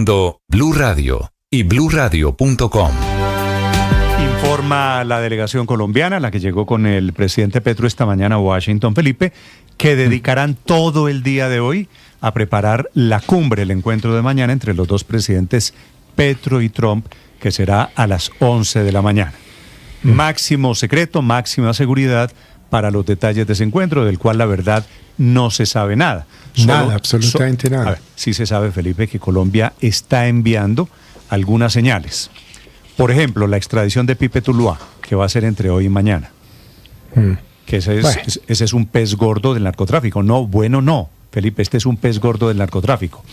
Blue Radio y bluradio.com. Informa la delegación colombiana, la que llegó con el presidente Petro esta mañana a Washington, Felipe, que dedicarán todo el día de hoy a preparar la cumbre, el encuentro de mañana entre los dos presidentes Petro y Trump, que será a las 11 de la mañana. Máximo secreto, máxima seguridad para los detalles de ese encuentro, del cual la verdad no se sabe nada. Absolutamente nada. A ver, sí se sabe, Felipe, que Colombia está enviando algunas señales. Por ejemplo, la extradición de Pipe Tuluá, que va a ser entre hoy y mañana. Que ese es un pez gordo del narcotráfico. No, Felipe, este es un pez gordo del narcotráfico.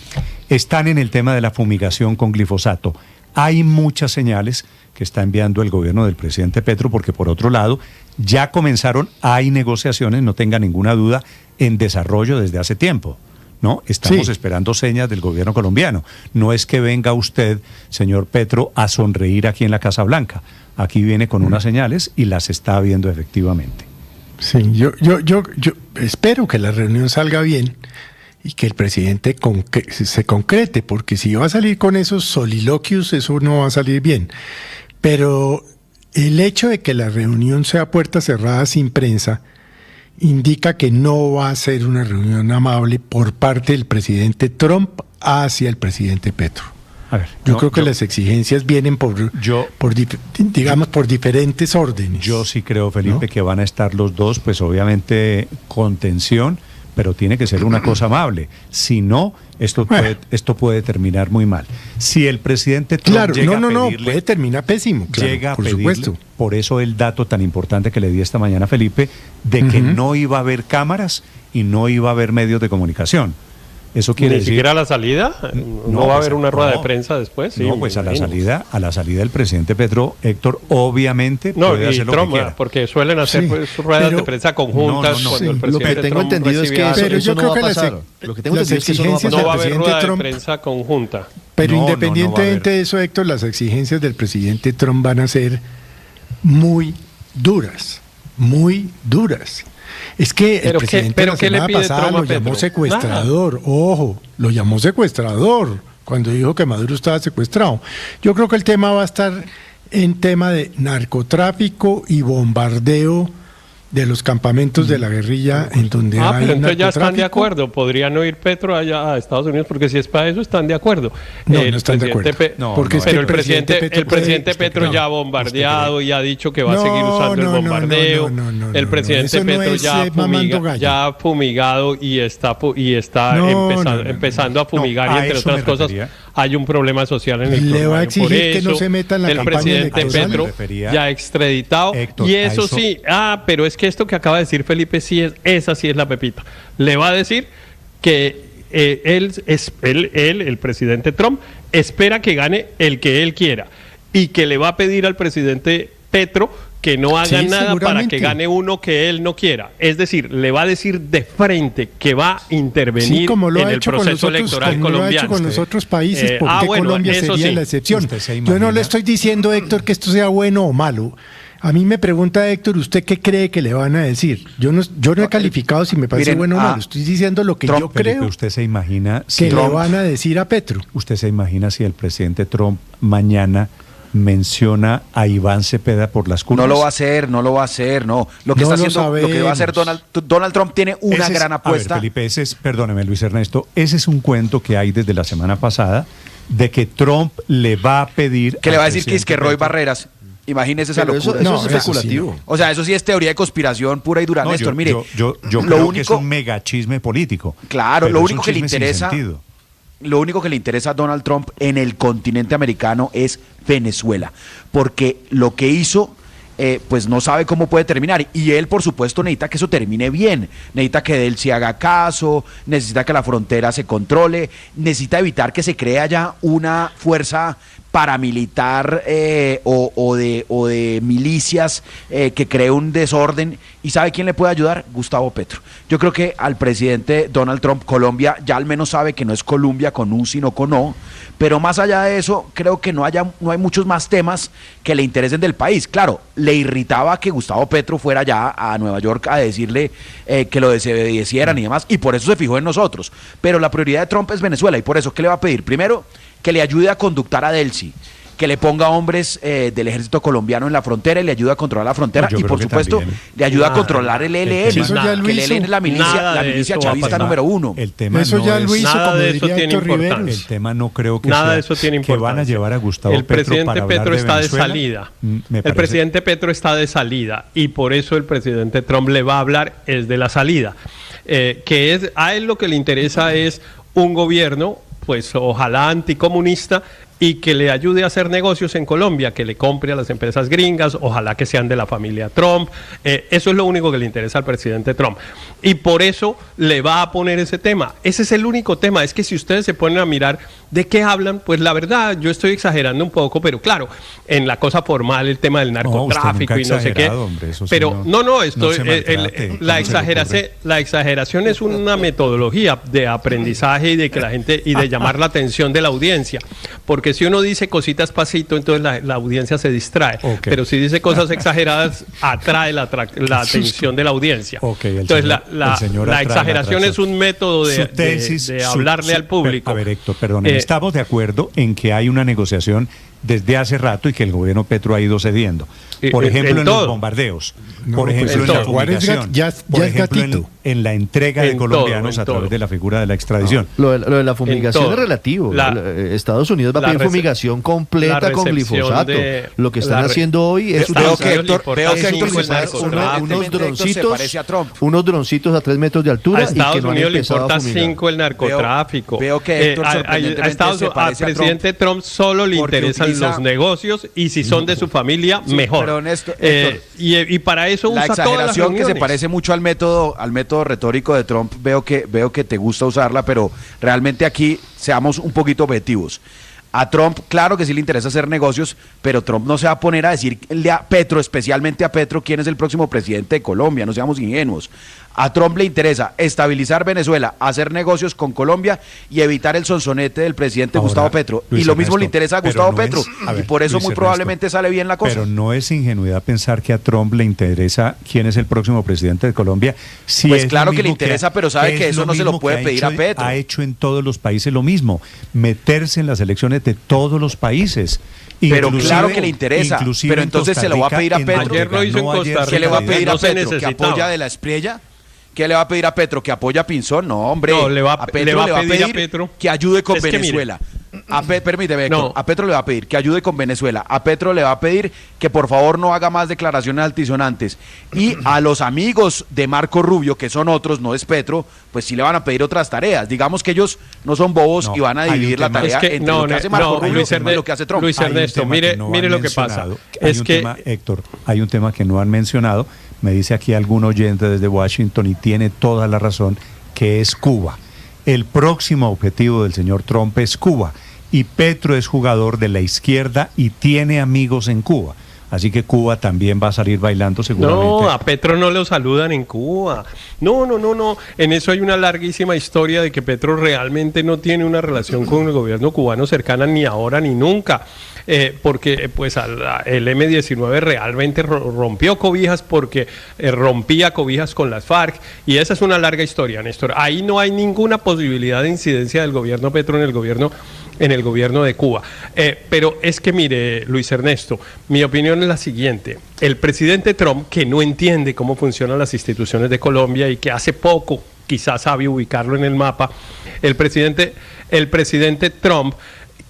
Están en el tema de la fumigación con glifosato. Hay muchas señales que está enviando el gobierno del presidente Petro, porque por otro lado, ya comenzaron, hay negociaciones, no tenga ninguna duda, en desarrollo desde hace tiempo. ¿No? Estamos esperando señas del gobierno colombiano. No es que venga usted, señor Petro, a sonreír aquí en la Casa Blanca. Aquí viene con unas señales y las está viendo efectivamente. Sí, yo espero que la reunión salga bien y que el presidente se concrete, porque si va a salir con esos soliloquios, eso no va a salir bien. Pero el hecho de que la reunión sea a puerta cerrada sin prensa indica que no va a ser una reunión amable por parte del presidente Trump hacia el presidente Petro. A ver, yo creo que las exigencias vienen por diferentes órdenes. Yo sí creo, Felipe, que van a estar los dos, pues obviamente con tensión, pero tiene que ser una cosa amable. Si no, esto puede terminar muy mal. Si el presidente Trump llega a pedirle, puede terminar pésimo. Llega a pedirle, supuesto. Por eso el dato tan importante que le di esta mañana, Felipe, de que no iba a haber cámaras y no iba a haber medios de comunicación. Eso quiere decir... ¿Ni siquiera a la salida? ¿No va a haber una rueda de prensa después? Sí, no, pues a la salida el presidente Petro, Héctor, obviamente puede hacer Trump, lo que quiera. Porque suelen hacer ruedas de prensa conjuntas cuando el presidente Lo que tengo entendido es que eso no va a pasar. Lo que tengo entendido es que eso no va a pasar. No va a haber rueda de prensa conjunta. Pero independientemente de eso, Héctor, las exigencias del presidente Trump van a ser muy duras. Es que el presidente la semana pasada lo llamó secuestrador. Ojo, lo llamó secuestrador cuando dijo que Maduro estaba secuestrado. Yo creo que el tema va a estar en tema de narcotráfico y bombardeo de los campamentos de la guerrilla en donde hay pero entonces narcotráfico. Ya están de acuerdo, podría no ir Petro allá a Estados Unidos, porque si es para eso están de acuerdo. No están de acuerdo. Pero el presidente Petro ya ha bombardeado y ha dicho que va a seguir usando el bombardeo. El presidente Petro ya ha fumigado y está empezando a fumigar, y entre otras cosas hay un problema social en el le va a exigir por eso, que no se meta en la el presidente Petro ya ha extraditado, Héctor, y eso sí, pero es que esto que acaba de decir Felipe, esa sí es la pepita. Le va a decir que el presidente Trump espera que gane el que él quiera, y que le va a pedir al presidente Petro que no haga nada para que gane uno que él no quiera. Es decir, le va a decir de frente que va a intervenir en el proceso electoral colombiano. Lo ha hecho con los otros países, porque Colombia sería la excepción. Yo no le estoy diciendo, Héctor, que esto sea bueno o malo. A mí me pregunta Héctor, ¿usted qué cree que le van a decir? Yo no he calificado si me parece bueno o malo. Estoy diciendo lo que yo creo. Felipe, ¿usted se imagina que le van a decir a Petro? ¿Usted se imagina si el presidente Trump mañana menciona a Iván Cepeda por las curvas? No lo va a hacer, no. Lo que va a hacer Donald Trump tiene una gran apuesta. A ver, Felipe, perdóneme, Luis Ernesto, ese es un cuento que hay desde la semana pasada de que Trump le va a pedir... Que le va a decir que es que Roy Barreras... Imagínese esa locura. Eso es especulativo. Sí. O sea, eso sí es teoría de conspiración pura y dura, Néstor. Mire, yo creo que es un mega chisme político. Claro, lo único que le interesa... Lo único que le interesa a Donald Trump en el continente americano es Venezuela, porque lo que hizo, pues no sabe cómo puede terminar, y él por supuesto necesita que eso termine bien, necesita que él se haga caso, necesita que la frontera se controle, necesita evitar que se crea ya una fuerza paramilitar o de milicias que cree un desorden. ¿Y sabe quién le puede ayudar? Gustavo Petro. Yo creo que al presidente Donald Trump, Colombia ya al menos sabe que no es Colombia con U sino con O, pero más allá de eso creo que no hay muchos más temas que le interesen del país. Claro, le irritaba que Gustavo Petro fuera ya a Nueva York a decirle que lo desobedecieran y demás, y por eso se fijó en nosotros, pero la prioridad de Trump es Venezuela, y por eso, ¿qué le va a pedir? Primero, que le ayude a conductar a Delcy, que le ponga hombres del ejército colombiano en la frontera y le ayude a controlar la frontera y por supuesto le ayuda a controlar el ELN, que el ELN es la milicia chavista número 1. El tema eso ya lo hizo, como diría Héctor Riveros. El tema no creo que nada de eso tiene importancia. Que van a llevar a Gustavo Petro para hablar de Venezuela. El presidente Petro está de salida. El presidente Petro está de salida y por eso el presidente Trump le va a hablar es de la salida. Que es a él lo que le interesa es un gobierno, pues ojalá anticomunista, y que le ayude a hacer negocios en Colombia, que le compre a las empresas gringas, ojalá que sean de la familia Trump. Eso es lo único que le interesa al presidente Trump. Y por eso le va a poner ese tema. Ese es el único tema. Es que si ustedes se ponen a mirar de qué hablan, pues la verdad, yo estoy exagerando un poco, pero claro, en la cosa formal, el tema del narcotráfico y no sé qué. Hombre, pero la exageración es una metodología de aprendizaje y de que la gente, y de llamar la atención de la audiencia. Porque si uno dice cositas pasito, entonces la audiencia se distrae. Okay. Pero si dice cosas exageradas, atrae la atención de la audiencia. Okay, entonces la exageración es un método de hablarle al público. A ver, Héctor, perdón, estamos de acuerdo en que hay una negociación desde hace rato y que el gobierno Petro ha ido cediendo. Por ejemplo, en los bombardeos. Por ejemplo, en la fumigación. Por ejemplo, en la entrega de colombianos a través de la figura de la extradición. Lo de la fumigación es relativo. Estados Unidos va a pedir fumigación completa con glifosato. Lo que están haciendo hoy es unos droncitos a 3 metros de altura. A Estados Unidos le importa 5 el narcotráfico. Veo que Héctor al presidente Trump solo le interesan los negocios y si son de su familia, mejor. Pero Héctor, y para eso usa todas las reuniones. La exageración que se parece mucho al método retórico de Trump, veo que te gusta usarla, pero realmente aquí seamos un poquito objetivos. A Trump, claro que sí le interesa hacer negocios, pero Trump no se va a poner a decirle a Petro, especialmente a Petro, quién es el próximo presidente de Colombia, no seamos ingenuos. A Trump le interesa estabilizar Venezuela, hacer negocios con Colombia y evitar el sonsonete del presidente Gustavo Petro. Luis y lo mismo Ernesto, le interesa a Gustavo Petro. Y por eso Luis muy probablemente sale bien la cosa. Pero no es ingenuidad pensar que a Trump le interesa quién es el próximo presidente de Colombia. Si pues claro que le interesa, pero sabe que eso no se lo puede pedir a Petro. Ha hecho en todos los países lo mismo, meterse en las elecciones de todos los países. Pero claro que le interesa, pero entonces se lo va a pedir a Petro. Ayer lo hizo en Costa Rica. ¿Qué le va a pedir a Petro? ¿Que apoya de la Espriella? ¿Qué le va a pedir a Petro? ¿Que apoya a Pinzón? No, hombre. No, le va a pedir a Petro que ayude con Venezuela. Permíteme, Héctor, a Petro le va a pedir que ayude con Venezuela. A Petro le va a pedir que por favor no haga más declaraciones altisonantes. Y a los amigos de Marco Rubio, que son otros, no es Petro, pues sí le van a pedir otras tareas. Digamos que ellos no son bobos y van a dividir la tarea entre lo que hace Marco Rubio y lo que hace Trump. Luis Ernesto, mire lo que pasa. Héctor, hay un tema que no han mencionado. Me dice aquí algún oyente desde Washington y tiene toda la razón, que es Cuba. El próximo objetivo del señor Trump es Cuba y Petro es jugador de la izquierda y tiene amigos en Cuba. Así que Cuba también va a salir bailando seguramente. No, a Petro no lo saludan en Cuba. No. En eso hay una larguísima historia de que Petro realmente no tiene una relación con el gobierno cubano cercana ni ahora ni nunca. Porque pues el M-19 realmente rompió cobijas porque rompía cobijas con las FARC y esa es una larga historia, Néstor. Ahí no hay ninguna posibilidad de incidencia del gobierno Petro en el gobierno de Cuba. Pero es que mire, Luis Ernesto, mi opinión es la siguiente. El presidente Trump, que no entiende cómo funcionan las instituciones de Colombia y que hace poco quizás sabe ubicarlo en el mapa, el presidente Trump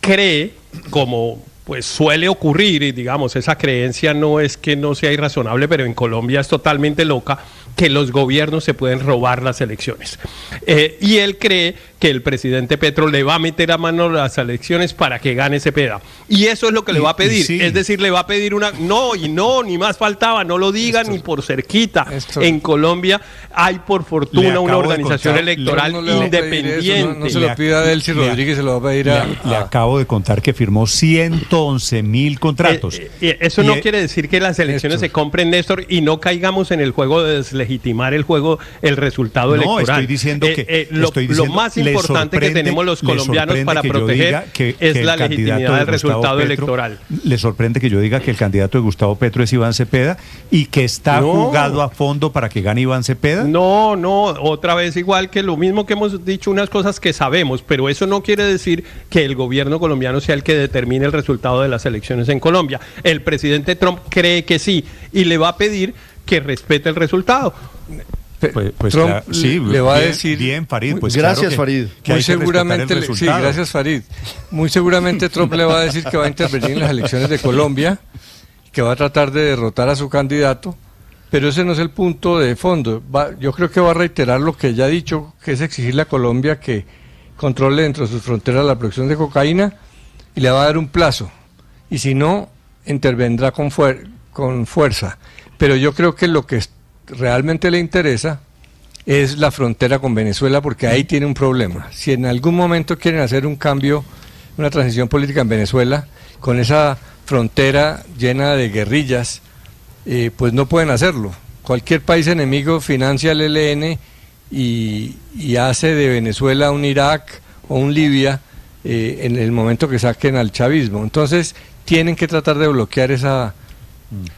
cree, como pues suele ocurrir, y digamos, esa creencia no es que no sea irrazonable, pero en Colombia es totalmente loca, que los gobiernos se pueden robar las elecciones. Y él cree que el presidente Petro le va a meter a mano las elecciones para que gane Cepeda. Y eso es lo que le va a pedir. Sí. Es decir, le va a pedir ni más faltaba, no lo digan ni por cerquita. En Colombia hay por fortuna una organización electoral independiente. No se lo pida a Delcy Rodríguez, se lo va a pedir Le acabo de contar que firmó 111,000 contratos. Eso no quiere decir que las elecciones se compren, Néstor, y no caigamos en el juego de deslegitimar el resultado electoral. No, estoy diciendo que lo más importante importante que tenemos los colombianos para proteger es la legitimidad del resultado electoral. ¿Le sorprende que yo diga que el candidato de Gustavo Petro es Iván Cepeda y que está jugado a fondo para que gane Iván Cepeda? No, otra vez igual que lo mismo que hemos dicho, unas cosas que sabemos, pero eso no quiere decir que el gobierno colombiano sea el que determine el resultado de las elecciones en Colombia. El presidente Trump cree que sí y le va a pedir que respete el resultado. Pues Trump claro, sí, le va a decir bien, Farid, pues gracias, claro Farid. Muy seguramente, sí, gracias, Farid. Muy seguramente Trump le va a decir que va a intervenir en las elecciones de Colombia, que va a tratar de derrotar a su candidato, pero ese no es el punto de fondo. Yo creo que va a reiterar lo que ya ha dicho, que es exigirle a Colombia que controle dentro de sus fronteras la producción de cocaína y le va a dar un plazo. Y si no, intervendrá con fuerza. Pero yo creo que lo que realmente le interesa es la frontera con Venezuela, porque ahí tiene un problema. Si en algún momento quieren hacer un cambio, una transición política en Venezuela, con esa frontera llena de guerrillas, pues no pueden hacerlo. Cualquier país enemigo financia el ELN y hace de Venezuela un Irak o un Libia en el momento que saquen al chavismo. Entonces tienen que tratar de bloquear esa.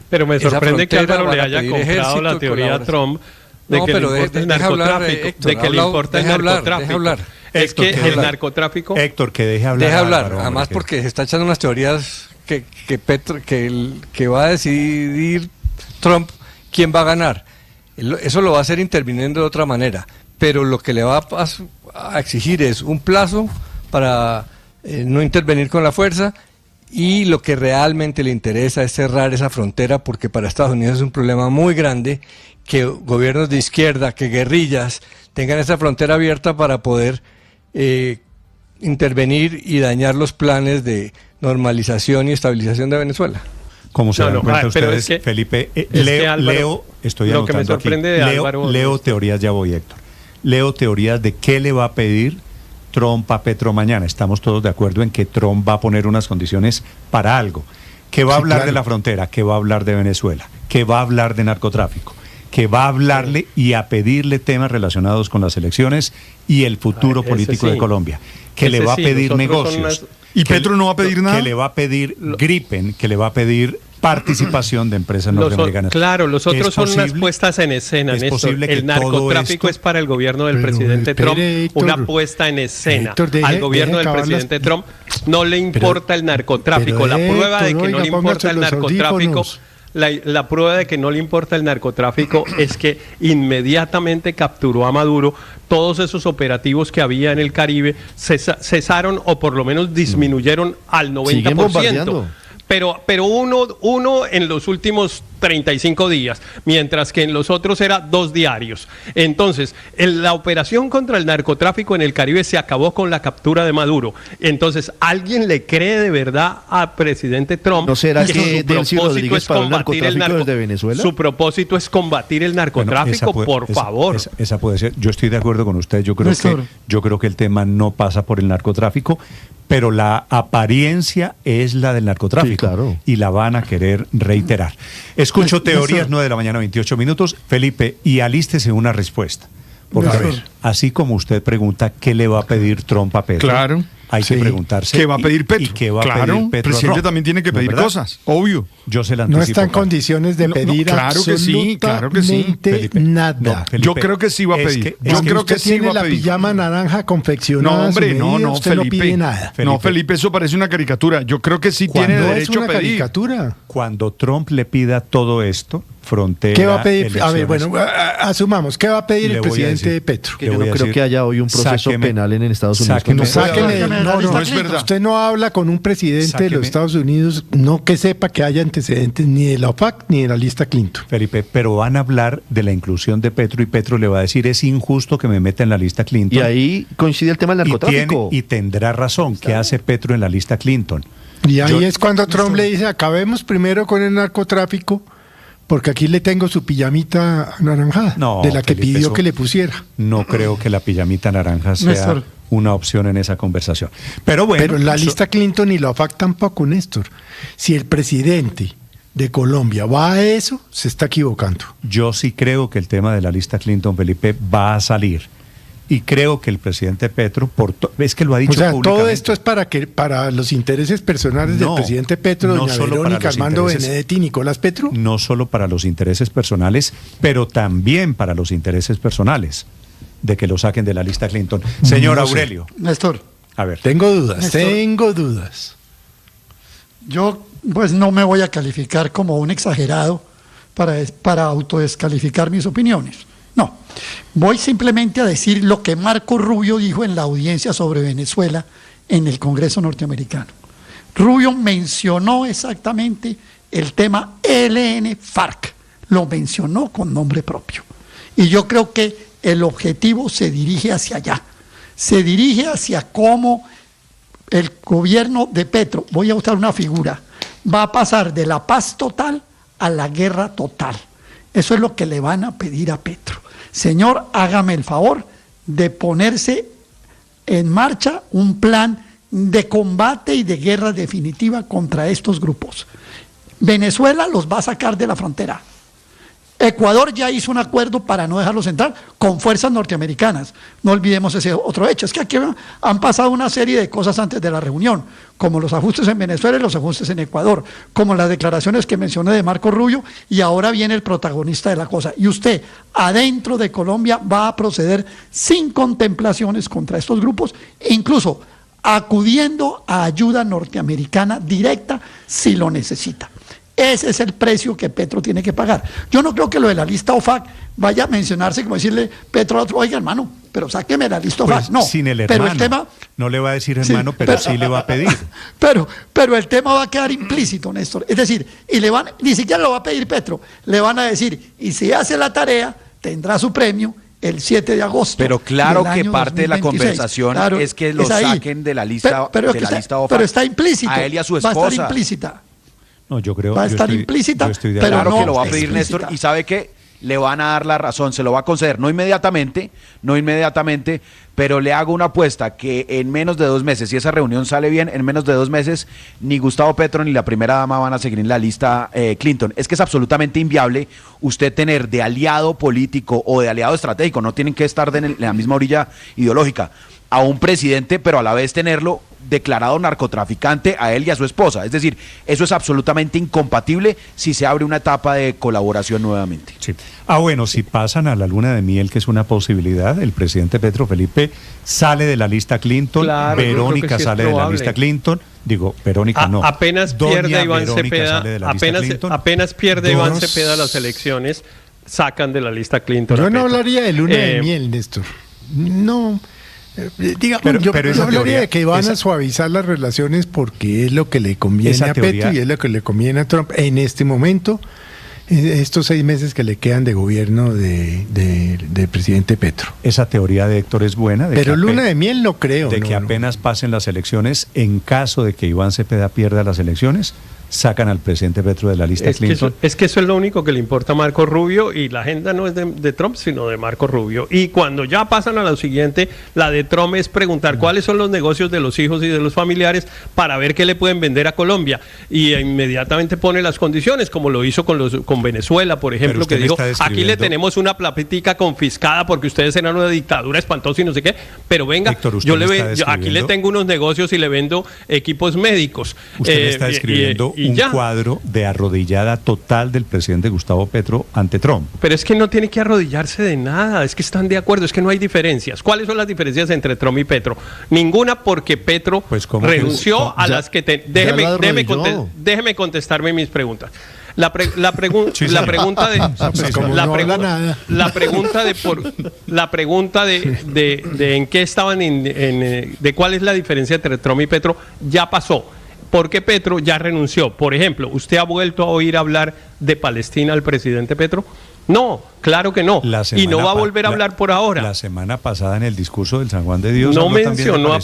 Pero me sorprende que Álvaro le haya comprado la teoría a Trump de que le importa el narcotráfico, de que le importa el narcotráfico. Es que el narcotráfico... Héctor, que deje hablar. Deja hablar, además porque se está echando unas teorías que va a decidir Trump quién va a ganar. Eso lo va a hacer interviniendo de otra manera, pero lo que le va a exigir es un plazo para no intervenir con la fuerza. Y lo que realmente le interesa es cerrar esa frontera, porque para Estados Unidos es un problema muy grande que gobiernos de izquierda, que guerrillas tengan esa frontera abierta para poder intervenir y dañar los planes de normalización y estabilización de Venezuela. Como se dan cuenta ustedes, es que, Felipe, Leo, estoy lo que me sorprende aquí. De Álvaro, Leo teorías, ya voy, Héctor. Leo teorías de qué le va a pedir Trump a Petro mañana. Estamos todos de acuerdo en que Trump va a poner unas condiciones para algo. Que va a hablar de la frontera, que va a hablar de Venezuela, que va a hablar de narcotráfico, que va a hablarle y a pedirle temas relacionados con las elecciones y el futuro político de Colombia. Que le va a pedir negocios. ¿Y Petro no va a pedir nada? Que le va a pedir Gripen, que le va a pedir participación de empresas norteamericanas. Claro, los otros son unas puestas en escena, Néstor. El narcotráfico es para el gobierno del presidente Trump una puesta en escena. Al gobierno del presidente Trump no le importa el narcotráfico. La prueba de que no le importa el narcotráfico... La prueba de que no le importa el narcotráfico es que inmediatamente capturó a Maduro. Todos esos operativos que había en el Caribe cesaron o por lo menos disminuyeron al 90%. Pero uno en los últimos 35 días, mientras que en los otros era 2 diarios. Entonces, la operación contra el narcotráfico en el Caribe se acabó con la captura de Maduro. Entonces, ¿alguien le cree de verdad al presidente Trump? ¿No será que Delcy Rodríguez paró el narcotráfico desde Venezuela? Su propósito es combatir el narcotráfico, por favor. Esa puede ser. Yo estoy de acuerdo con usted. Yo creo que el tema no pasa por el narcotráfico, pero la apariencia es la del narcotráfico, sí, claro, y la van a querer reiterar. Escucho teorías, 9 de la mañana, 28 minutos. Felipe, y alístese una respuesta. Porque, a ver, así como usted pregunta qué le va a pedir Trump a Petro, claro, hay que preguntarse qué va a pedir Petro. Y qué va a pedir Petro. El presidente también tiene que pedir cosas, obvio. Yo se la anticipo. No está en condiciones de pedir claro que sí, Felipe, nada. Felipe, yo creo que sí va a pedir. Yo creo que sí va a pedir. La pijama naranja confeccionada. No, hombre, no, usted Felipe. No pide nada. No, Felipe, eso parece una caricatura. Yo creo que sí tiene derecho a pedir. Caricatura. Cuando Trump le pida todo esto, frontera, ¿qué va a pedir? Elecciones. A ver, bueno, asumamos, ¿qué va a pedir el presidente Petro? Que yo no creo que haya hoy un proceso penal en Estados Unidos. No es verdad. Usted no habla con un presidente de los Estados Unidos, no que sepa que haya antecedentes ni de la OPAC ni de la lista Clinton. Felipe, pero van a hablar de la inclusión de Petro y Petro le va a decir es injusto que me meta en la lista Clinton. Y ahí coincide el tema del narcotráfico. Y tendrá razón. ¿Qué hace Petro en la lista Clinton? Y ahí es cuando Trump le dice, acabemos primero con el narcotráfico, porque aquí le tengo su pijamita anaranjada, de la que Felipe, pidió que le pusiera. No creo que la pijamita naranja sea Néstor, una opción en esa conversación. Pero bueno. Pero la lista Clinton y la OPAC tampoco, Néstor. Si el presidente de Colombia va a eso, se está equivocando. Yo sí creo que el tema de la lista Clinton, Felipe, va a salir. Y creo que el presidente Petro, es que lo ha dicho públicamente. Todo esto es para los intereses personales del presidente Petro, doña Verónica, Armando Benedetti y Nicolás Petro. No solo para los intereses personales, pero también para los intereses personales de que lo saquen de la lista Clinton. Señor Aurelio. Néstor. A ver. Tengo dudas. Yo pues no me voy a calificar como un exagerado para autodescalificar mis opiniones. No, voy simplemente a decir lo que Marco Rubio dijo en la audiencia sobre Venezuela en el Congreso norteamericano. Rubio mencionó exactamente el tema ELN-FARC, lo mencionó con nombre propio. Y yo creo que el objetivo se dirige hacia allá, se dirige hacia cómo el gobierno de Petro, voy a usar una figura, va a pasar de la paz total a la guerra total. Eso es lo que le van a pedir a Petro. Señor, hágame el favor de ponerse en marcha un plan de combate y de guerra definitiva contra estos grupos. Venezuela los va a sacar de la frontera. Ecuador ya hizo un acuerdo para no dejarlos entrar con fuerzas norteamericanas. No olvidemos ese otro hecho. Es que aquí han pasado una serie de cosas antes de la reunión, como los ajustes en Venezuela y los ajustes en Ecuador, como las declaraciones que mencioné de Marco Rubio, y ahora viene el protagonista de la cosa. Y usted, adentro de Colombia, va a proceder sin contemplaciones contra estos grupos, incluso acudiendo a ayuda norteamericana directa si lo necesita. Ese es el precio que Petro tiene que pagar. Yo no creo que lo de la lista OFAC vaya a mencionarse como decirle Petro a otro, oiga hermano, pero sáqueme la lista OFAC. Pues, no, sin el hermano, pero el tema, no le va a decir hermano, sí, pero sí le va a pedir. Pero el tema va a quedar implícito, Néstor. Es decir, ni siquiera lo va a pedir Petro, le van a decir, y si hace la tarea, tendrá su premio el 7 de agosto. Pero claro que parte 2026. De la conversación es que lo saquen de la lista, OFAC. Pero está implícito. A él y a su esposa. Va a estar implícita. No, yo creo va a estar implícita, pero claro que lo va a pedir Néstor, y sabe que le van a dar la razón, se lo va a conceder, no inmediatamente, pero le hago una apuesta que en menos de 2 meses, si esa reunión sale bien, en menos de 2 meses, ni Gustavo Petro ni la primera dama van a seguir en la lista Clinton. Es que es absolutamente inviable usted tener de aliado político o de aliado estratégico, no tienen que estar en la misma orilla ideológica, a un presidente, pero a la vez tenerlo declarado narcotraficante a él y a su esposa. Es decir, eso es absolutamente incompatible si se abre una etapa de colaboración nuevamente. Sí. Bueno, si pasan a la luna de miel, que es una posibilidad, el presidente Petro Felipe sale de la lista Clinton, claro, Verónica sí sale de la lista Clinton, Verónica no. Apenas pierde Iván Cepeda, apenas pierde Iván Cepeda las elecciones, sacan de la lista Clinton. Yo no hablaría de luna de miel, Néstor. No. Digamos, yo hablaría de que van a suavizar las relaciones porque es lo que le conviene a Petro y es lo que le conviene a Trump en este momento, estos 6 meses que le quedan de gobierno de presidente Petro. Esa teoría de Héctor es buena. Pero luna de miel no creo. De que apenas pasen las elecciones, en caso de que Iván Cepeda pierda las elecciones, sacan al presidente Petro de la lista Clinton. Es que eso es lo único que le importa a Marco Rubio, y la agenda no es de Trump, sino de Marco Rubio. Y cuando ya pasan a lo siguiente, la de Trump es preguntar cuáles son los negocios de los hijos y de los familiares para ver qué le pueden vender a Colombia. Y inmediatamente pone las condiciones, como lo hizo con Venezuela, por ejemplo, que dijo, aquí le tenemos una platica confiscada porque ustedes eran una dictadura espantosa y no sé qué, pero venga, Héctor, aquí le tengo unos negocios y le vendo equipos médicos. Usted está describiendo un cuadro de arrodillada total del presidente Gustavo Petro ante Trump. Pero es que no tiene que arrodillarse de nada, es que están de acuerdo, es que no hay diferencias. ¿Cuáles son las diferencias entre Trump y Petro? Ninguna, porque Petro renunció a las que... Déjeme contestarme mis preguntas. La pregunta de en qué estaban, de cuál es la diferencia entre Trump y Petro, ya pasó. Porque Petro ya renunció. Por ejemplo, ¿usted ha vuelto a oír hablar de Palestina al presidente Petro? No, claro que no. Y no va a volver a hablar por ahora. La semana pasada en el discurso del San Juan de Dios no mencionó a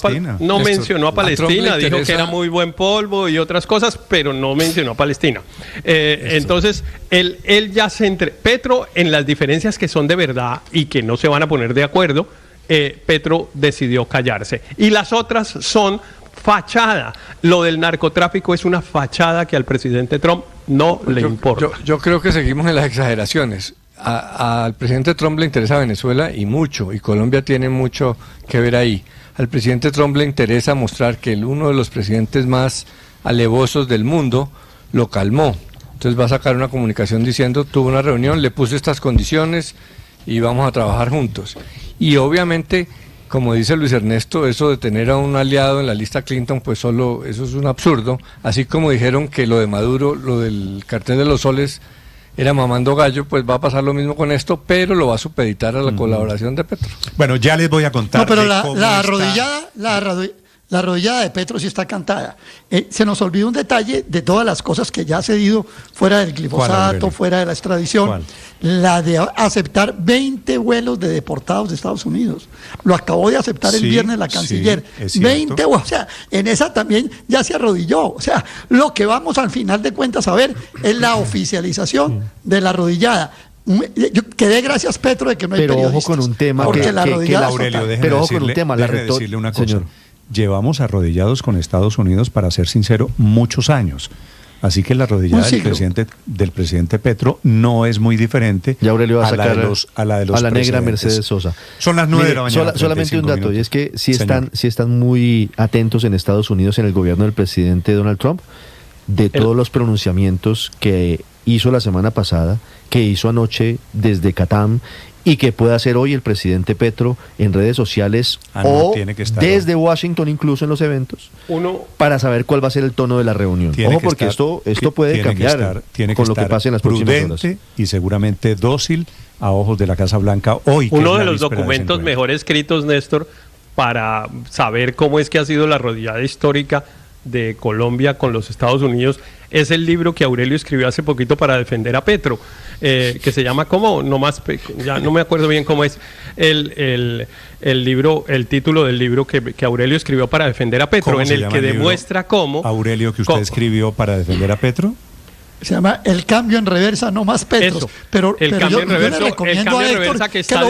Palestina. Dijo que era muy buen polvo y otras cosas, pero no mencionó a Palestina. Entonces, él ya Petro, en las diferencias que son de verdad y que no se van a poner de acuerdo, Petro decidió callarse. Y las otras son fachada. Lo del narcotráfico es una fachada que al presidente Trump no le importa. Yo creo que seguimos en las exageraciones. al presidente Trump le interesa Venezuela y mucho, y Colombia tiene mucho que ver ahí. Al presidente Trump le interesa mostrar que uno de los presidentes más alevosos del mundo lo calmó. Entonces va a sacar una comunicación diciendo, tuvo una reunión, le puse estas condiciones y vamos a trabajar juntos. Y obviamente, como dice Luis Ernesto, eso de tener a un aliado en la lista Clinton, pues solo eso es un absurdo. Así como dijeron que lo de Maduro, lo del cartel de los soles, era mamando gallo, pues va a pasar lo mismo con esto, pero lo va a supeditar a la colaboración de Petro. Bueno, ya les voy a contar. No, pero la arrodillada de Petro sí está cantada. Se nos olvidó un detalle de todas las cosas que ya ha cedido fuera del glifosato, fuera de la extradición. ¿Cuál? La de aceptar 20 vuelos de deportados de Estados Unidos. Lo acabó de aceptar el viernes la canciller. Sí, 20 vuelos. O sea, en esa también ya se arrodilló. O sea, lo que vamos al final de cuentas a ver es la oficialización de la arrodillada. Yo quedé gracias, Petro, de que no hay periodistas. Pero ojo con un tema pero ojo con un tema, decirle una cosa. Señor. Llevamos arrodillados con Estados Unidos, para ser sincero, muchos años. Así que la arrodillada del presidente Petro no es muy diferente ya Aurelio va a sacar a la de los a la negra Mercedes Sosa. Son las 9 de la mañana. Solamente un dato, minutos. Y es que sí están muy atentos en Estados Unidos, en el gobierno del presidente Donald Trump, de todos los pronunciamientos que hizo la semana pasada, que hizo anoche desde Catam, y que pueda hacer hoy el presidente Petro en redes sociales desde Washington, incluso en los eventos, para saber cuál va a ser el tono de la reunión. Ojo, porque esto puede cambiar con lo que pase en las próximas horas. Y seguramente dócil a ojos de la Casa Blanca hoy. Uno de los documentos mejor escritos, Néstor, para saber cómo es que ha sido la arrodillada histórica de Colombia con los Estados Unidos, es el libro que Aurelio escribió hace poquito para defender a Petro, que se llama ¿cómo? Ya no me acuerdo bien cómo es el libro, el título del libro que Aurelio escribió para defender a Petro, en el que demuestra cómo... Aurelio, que usted escribió para defender a Petro. Se llama El cambio en reversa, no más Petro. Eso, pero el cambio en reversa que está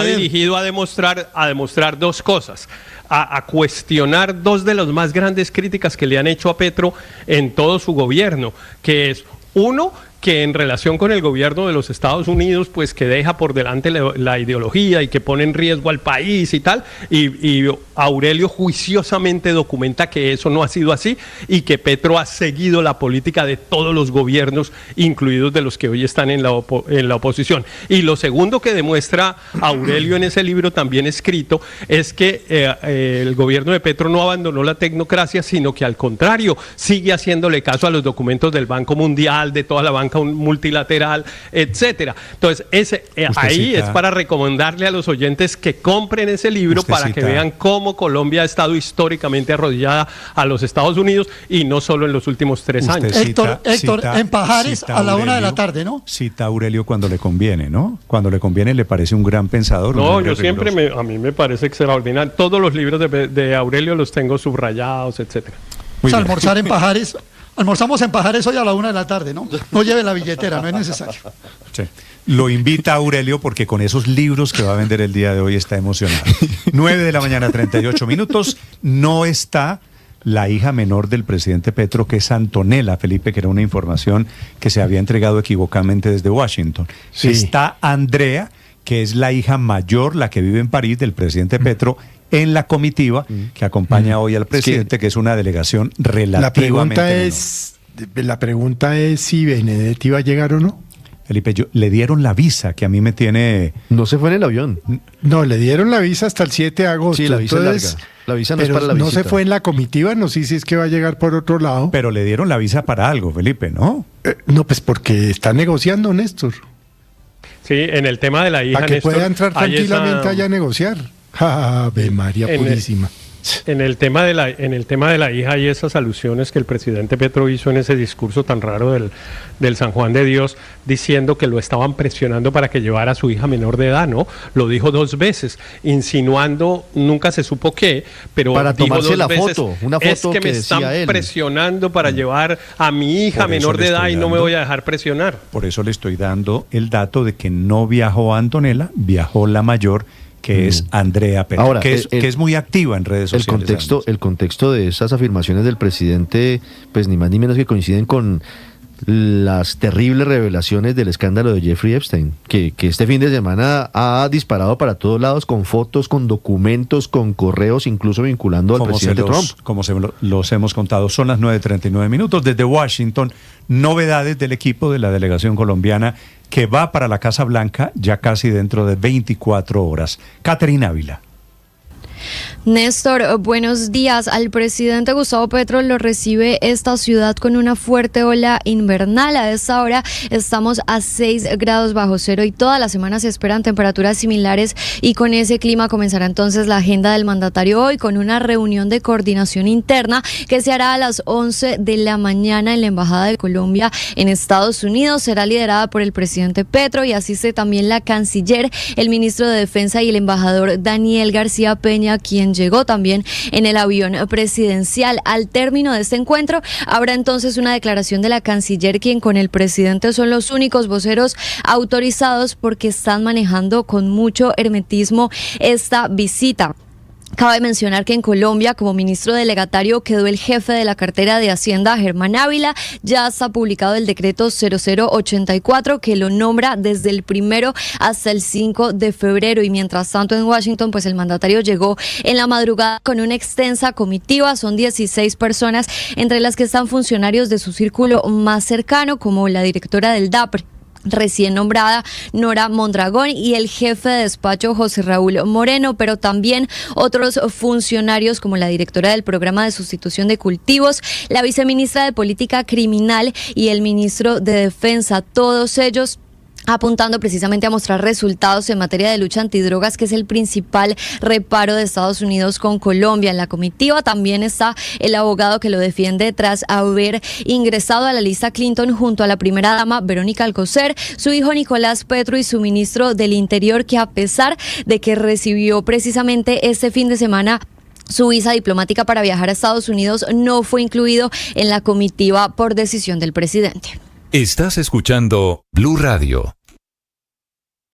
dirigido a demostrar dos cosas. A cuestionar dos de las más grandes críticas que le han hecho a Petro en todo su gobierno, que es, uno, que en relación con el gobierno de los Estados Unidos, pues que deja por delante la ideología y que pone en riesgo al país y tal, y Aurelio juiciosamente documenta que eso no ha sido así y que Petro ha seguido la política de todos los gobiernos, incluidos de los que hoy están en la oposición. Y lo segundo que demuestra Aurelio en ese libro también escrito es que el gobierno de Petro no abandonó la tecnocracia, sino que al contrario, sigue haciéndole caso a los documentos del Banco Mundial, de toda la banca multilateral, etcétera. Entonces, ahí es para recomendarle a los oyentes que compren ese libro para que vean cómo Colombia ha estado históricamente arrodillada a los Estados Unidos y no solo en los últimos 3 años. Héctor, en Pajares a la 1 de la tarde, ¿no? Cita a Aurelio cuando le conviene, ¿no? Cuando le conviene le parece un gran pensador. No, yo siempre, a mí me parece extraordinario. Todos los libros de Aurelio los tengo subrayados, etcétera. Almorzar en Pajares. Almorzamos en Pajares hoy a la 1 de la tarde, ¿no? No lleve la billetera, no es necesario. Sí. Lo invita a Aurelio porque con esos libros que va a vender el día de hoy está emocionado. 9 de la mañana, 38 minutos. No está la hija menor del presidente Petro, que es Antonella, Felipe, que era una información que se había entregado equivocadamente desde Washington. Sí. Está Andrea, que es la hija mayor, la que vive en París, del presidente Petro, en la comitiva que acompaña hoy al presidente, que es una delegación relativamente La pregunta es si Benedetti va a llegar o no. Felipe, le dieron la visa, que a mí me tiene... No se fue en el avión. No, le dieron la visa hasta el 7 de agosto. Sí, la visa es larga. La visa no es para la visita. No se fue en la comitiva, no sé si es que va a llegar por otro lado. Pero le dieron la visa para algo, Felipe, ¿no? No, pues porque está negociando, Néstor. Sí, en el tema de la hija, para que Néstor, pueda entrar tranquilamente allá a negociar. Ave María purísima. En el tema de la hija y esas alusiones que el presidente Petro hizo en ese discurso tan raro del San Juan de Dios, diciendo que lo estaban presionando para que llevara a su hija menor de edad, ¿no? Lo dijo 2 veces, insinuando, nunca se supo qué, pero para dijo tomarse 2 la veces, foto, una foto es que me están él. presionando para llevar a mi hija menor de edad y no me voy a dejar presionar. Por eso le estoy dando el dato de que no viajó Antonella, viajó la mayor, que es Andrea Petro. Ahora, que es muy activa en redes sociales. El contexto de esas afirmaciones del presidente, pues ni más ni menos que coinciden con las terribles revelaciones del escándalo de Jeffrey Epstein, que este fin de semana ha disparado para todos lados con fotos, con documentos, con correos, incluso vinculando al presidente Trump. Como los hemos contado, son las 9:39. Desde Washington, novedades del equipo de la delegación colombiana que va para la Casa Blanca ya casi dentro de 24 horas. Caterina Ávila. Néstor, buenos días. Al presidente Gustavo Petro lo recibe esta ciudad con una fuerte ola invernal. A esta hora estamos a 6 grados bajo cero y toda la semana se esperan temperaturas similares, y con ese clima comenzará entonces la agenda del mandatario hoy con una reunión de coordinación interna que se hará a las 11 de la mañana en la Embajada de Colombia en Estados Unidos. Será liderada por el presidente Petro y asiste también la canciller, el ministro de Defensa y el embajador Daniel García Peña, quien llegó también en el avión presidencial. Al término de este encuentro habrá entonces una declaración de la canciller, quien con el presidente son los únicos voceros autorizados porque están manejando con mucho hermetismo esta visita. Cabe mencionar que en Colombia, como ministro delegatario, quedó el jefe de la cartera de Hacienda, Germán Ávila. Ya está publicado el decreto 0084 que lo nombra desde el 1 hasta el 5 de febrero. Y mientras tanto en Washington, pues el mandatario llegó en la madrugada con una extensa comitiva. Son 16 personas, entre las que están funcionarios de su círculo más cercano, como la directora del DAPRE, recién nombrada Nora Mondragón, y el jefe de despacho José Raúl Moreno, pero también otros funcionarios como la directora del programa de sustitución de cultivos, la viceministra de Política Criminal y el ministro de Defensa, todos ellos apuntando precisamente a mostrar resultados en materia de lucha antidrogas, que es el principal reparo de Estados Unidos con Colombia. En la comitiva también está el abogado que lo defiende tras haber ingresado a la lista Clinton junto a la primera dama Verónica Alcocer, su hijo Nicolás Petro y su ministro del Interior, que a pesar de que recibió precisamente este fin de semana su visa diplomática para viajar a Estados Unidos, no fue incluido en la comitiva por decisión del presidente. Estás escuchando Blue Radio.